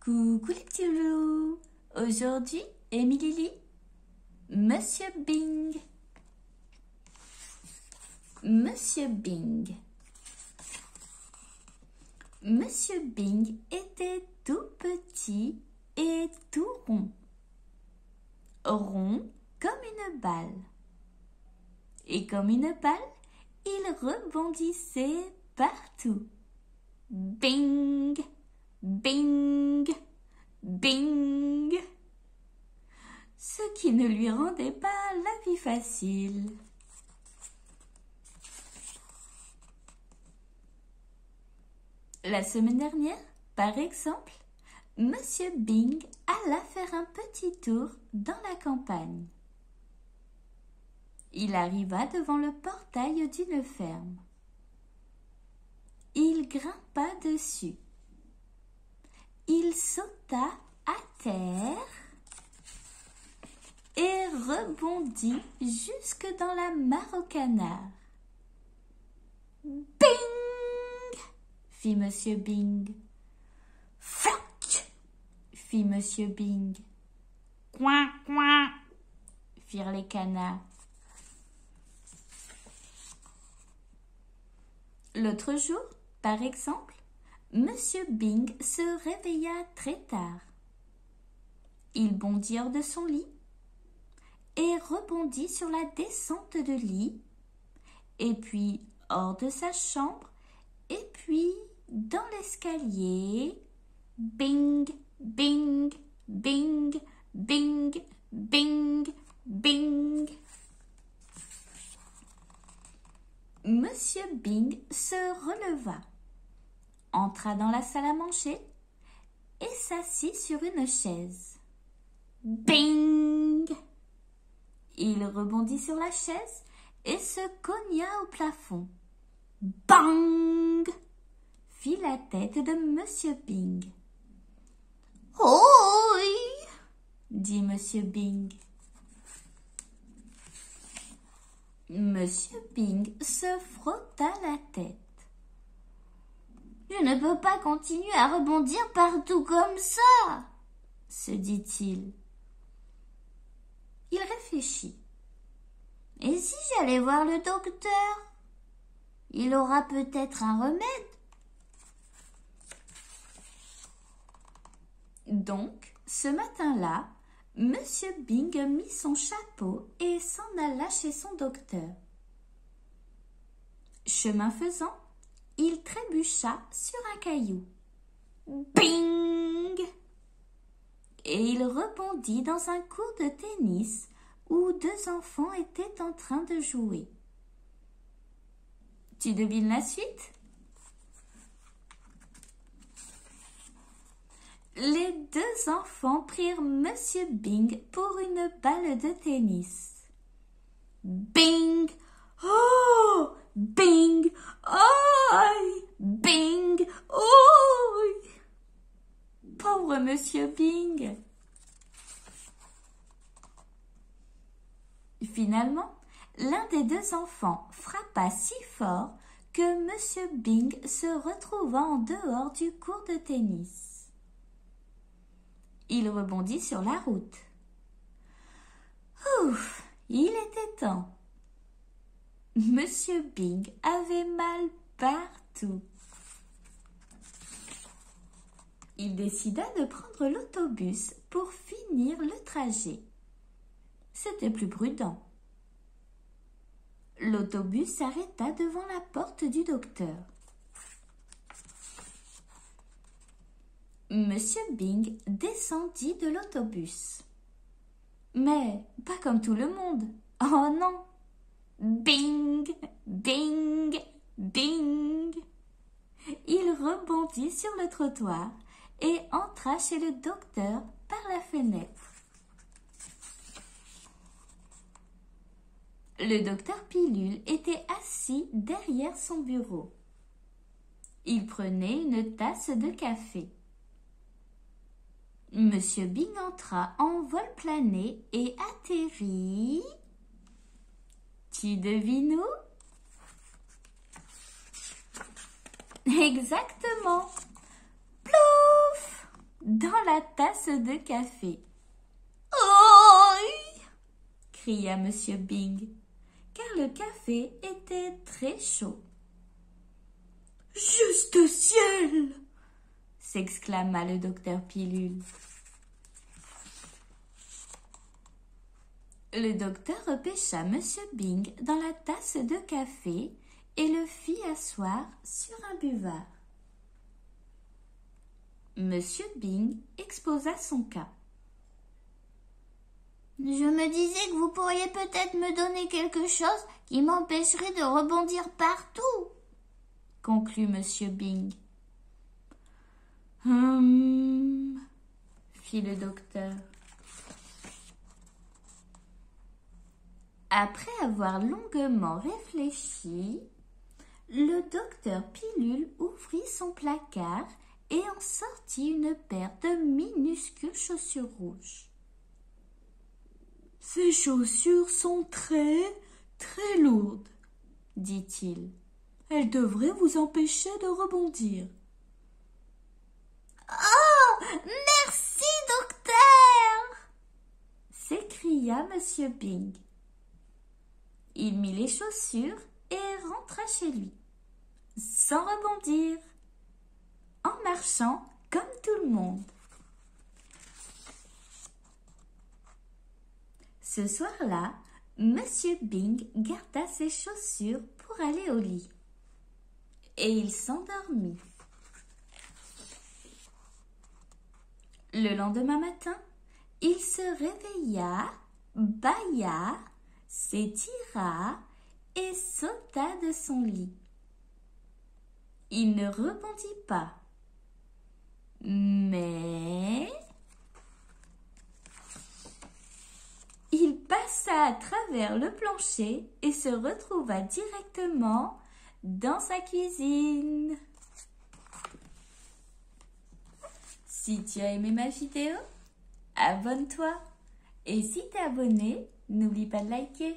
Coucou les petits loups. Aujourd'hui, Émilie lit Monsieur Bing. Monsieur Bing. Monsieur Bing était tout petit et tout rond. Rond comme une balle. Et comme une balle, il rebondissait partout. Bing, bing, bing. Ce qui ne lui rendait pas la vie facile. La semaine dernière, par exemple, Monsieur Bing alla faire un petit tour dans la campagne. Il arriva devant le portail d'une ferme. Il grimpa dessus. Il sauta à terre et rebondit jusque dans la mare au canard. Bing! Fit Monsieur Bing. Floc! Fit Monsieur Bing. Coin, coin! Firent les canards. L'autre jour, par exemple, Monsieur Bing se réveilla très tard. Il bondit hors de son lit et rebondit sur la descente de lit, et puis hors de sa chambre, et puis dans l'escalier. Bing, bing, bing, bing, bing, bing. Monsieur Bing se releva, entra dans la salle à manger et s'assit sur une chaise. Bing! Il rebondit sur la chaise et se cogna au plafond. Bang! Fit la tête de Monsieur Bing. Oh! Dit Monsieur Bing. Monsieur Bing se frotta la tête. Je ne peux pas continuer à rebondir partout comme ça, se dit-il. Il réfléchit. Et si j'allais voir le docteur? Il aura peut-être un remède. Donc, ce matin-là, Monsieur Bing mit son chapeau et s'en alla chez son docteur. Chemin faisant, il trébucha sur un caillou. Bing! Et il rebondit dans un court de tennis où deux enfants étaient en train de jouer. Tu devines la suite? Les deux enfants prirent Monsieur Bing pour une balle de tennis. Bing! Oh! Bing! Oh! Bing! Oh! Pauvre Monsieur Bing! Finalement, l'un des deux enfants frappa si fort que Monsieur Bing se retrouva en dehors du court de tennis. Il rebondit sur la route. Ouf, il était temps. Monsieur Bing avait mal partout. Il décida de prendre l'autobus pour finir le trajet. C'était plus prudent. L'autobus s'arrêta devant la porte du docteur. Monsieur Bing descendit de l'autobus. Mais pas comme tout le monde. Oh non! Bing! Bing! Bing! Il rebondit sur le trottoir et entra chez le docteur par la fenêtre. Le docteur Pilule était assis derrière son bureau. Il prenait une tasse de café. Monsieur Bing entra en vol plané et atterrit. Tu devines où? Exactement. Plouf! Dans la tasse de café. « Oh !» cria Monsieur Bing, car le café était très chaud. « Juste ciel !» s'exclama le docteur Pilule. Le docteur repêcha Monsieur Bing dans la tasse de café et le fit asseoir sur un buvard. Monsieur Bing exposa son cas. « Je me disais que vous pourriez peut-être me donner quelque chose qui m'empêcherait de rebondir partout, » conclut Monsieur Bing. Fit le docteur. Après avoir longuement réfléchi, le docteur Pilule ouvrit son placard et en sortit une paire de minuscules chaussures rouges. « Ces chaussures sont très, très lourdes, » dit-il. « Elles devraient vous empêcher de rebondir. »« Oh, merci, docteur !» s'écria Monsieur Bing. Il mit les chaussures et rentra chez lui, sans rebondir, en marchant comme tout le monde. Ce soir-là, Monsieur Bing garda ses chaussures pour aller au lit. Et il s'endormit. Le lendemain matin, il se réveilla, bâilla, s'étira et sauta de son lit. Il ne rebondit pas, mais il passa à travers le plancher et se retrouva directement dans sa cuisine. Si tu as aimé ma vidéo, abonne-toi. Et si tu es abonné, n'oublie pas de liker.